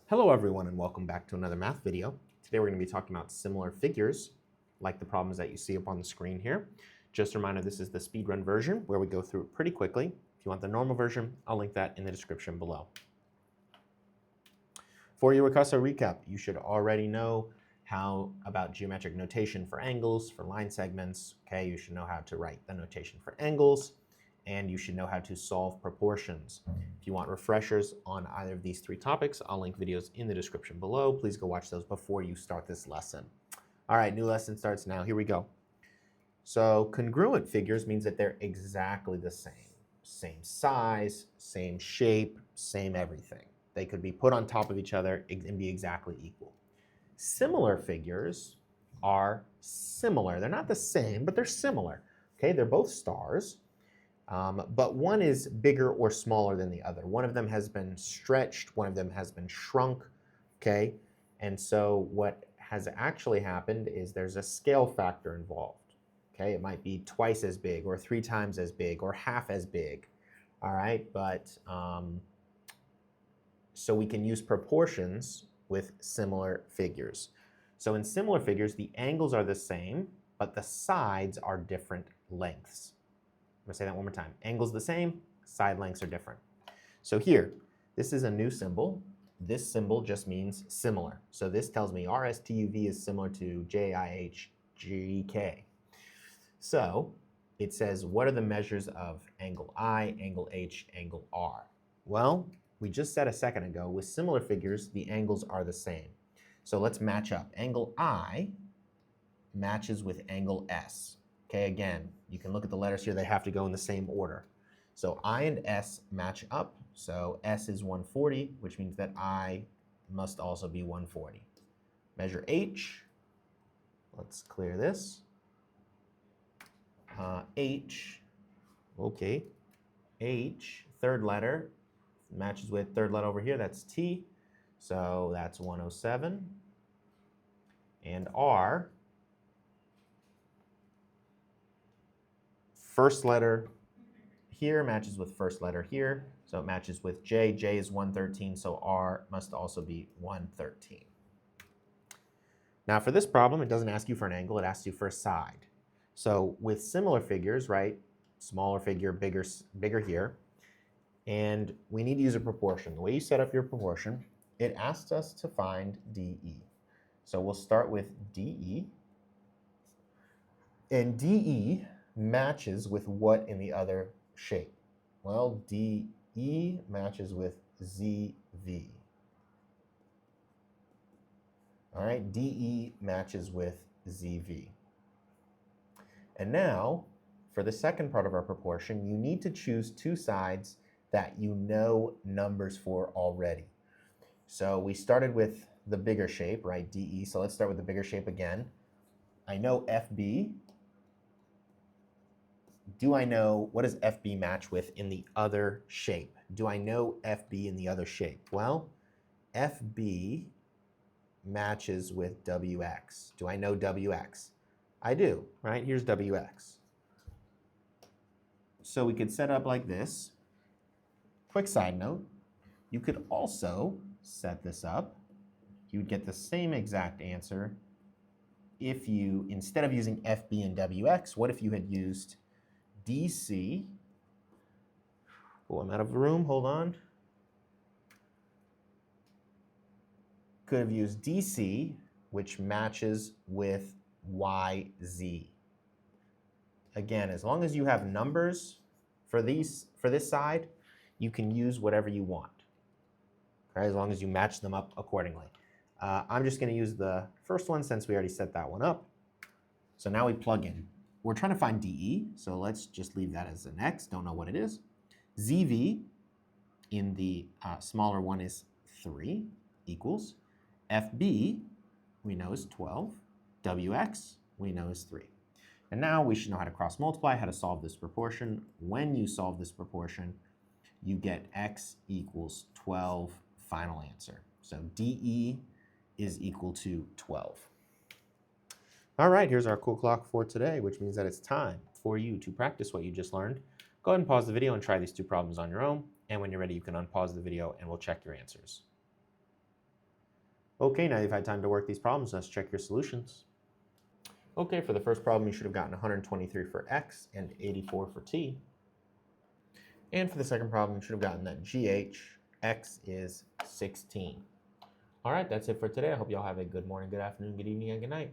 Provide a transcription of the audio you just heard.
Hello everyone and welcome back to another math video. Today we're going to be talking about similar figures like the problems that you see up on the screen here. Just a reminder, this is the speedrun version where we go through it pretty quickly. If you want the normal version, I'll link that in the description below. For your Ricasso Recap, you should already know how about geometric notation for angles, for line segments. Okay, you should know how to write the notation for angles, and you should know how to solve proportions. If you want refreshers on either of these three topics, I'll link videos in the description below. Please go watch those before you start this lesson. All right, new lesson starts now. Here we go. So congruent figures means that they're exactly the same. Same size, same shape, same everything. They could be put on top of each other and be exactly equal. Similar figures are similar. They're not the same, but they're similar. Okay, they're both stars. But one is bigger or smaller than the other. One of them has been stretched, one of them has been shrunk, okay? And so what has actually happened is there's a scale factor involved, okay? It might be twice as big or 3 times as big or half as big, all right? But so we can use proportions with similar figures. So in similar figures, the angles are the same, but the sides are different lengths. I'm gonna say that one more time. Angles the same, side lengths are different. So here, this is a new symbol. This symbol just means similar. So this tells me RSTUV is similar to JIHGK. So it says, what are the measures of angle I, angle H, angle R? Well, we just said a second ago, with similar figures, the angles are the same. So let's match up. Angle I matches with angle S. Okay, again, you can look at the letters here, they have to go in the same order. So I and S match up, so S is 140, which means that I must also be 140. Measure H, let's clear this. H, okay, H, third letter, matches with third letter over here, that's T, so that's 107. And R, first letter here matches with first letter here, so it matches with J. J is 113, so R must also be 113. Now for this problem, it doesn't ask you for an angle, it asks you for a side. So with similar figures, right, smaller figure, bigger here, and we need to use a proportion. The way you set up your proportion, it asks us to find DE. So we'll start with DE, and DE matches with what in the other shape? Well, DE matches with ZV. All right, DE matches with ZV. And now, for the second part of our proportion, you need to choose two sides that you know numbers for already. So we started with the bigger shape, right, DE, so let's start with the bigger shape again. I know FB. Do I know, what does FB match with in the other shape? Do I know FB in the other shape? Well, FB matches with WX. Do I know WX? I do, right? Here's WX. So we could set up like this. Quick side note, you could also set this up. You would get the same exact answer if you, instead of using FB and WX, what if you had used DC, oh, I'm out of the room, hold on. Could have used DC, which matches with YZ. Again, as long as you have numbers for this side, you can use whatever you want, okay, as long as you match them up accordingly. I'm just going to use the first one since we already set that one up. So now we plug in. We're trying to find DE, so let's just leave that as an X, don't know what it is. ZV in the smaller one is 3 equals. FB, we know is 12. WX, we know is 3. And now we should know how to cross multiply, how to solve this proportion. When you solve this proportion, you get X equals 12, final answer. So DE is equal to 12. All right, here's our cool clock for today, which means that it's time for you to practice what you just learned. Go ahead and pause the video and try these two problems on your own. And when you're ready, you can unpause the video and we'll check your answers. Okay, now you've had time to work these problems. Let's check your solutions. Okay, for the first problem, you should have gotten 123 for x and 84 for t. And for the second problem, you should have gotten that x is 16. All right, that's it for today. I hope y'all have a good morning, good afternoon, good evening, and good night.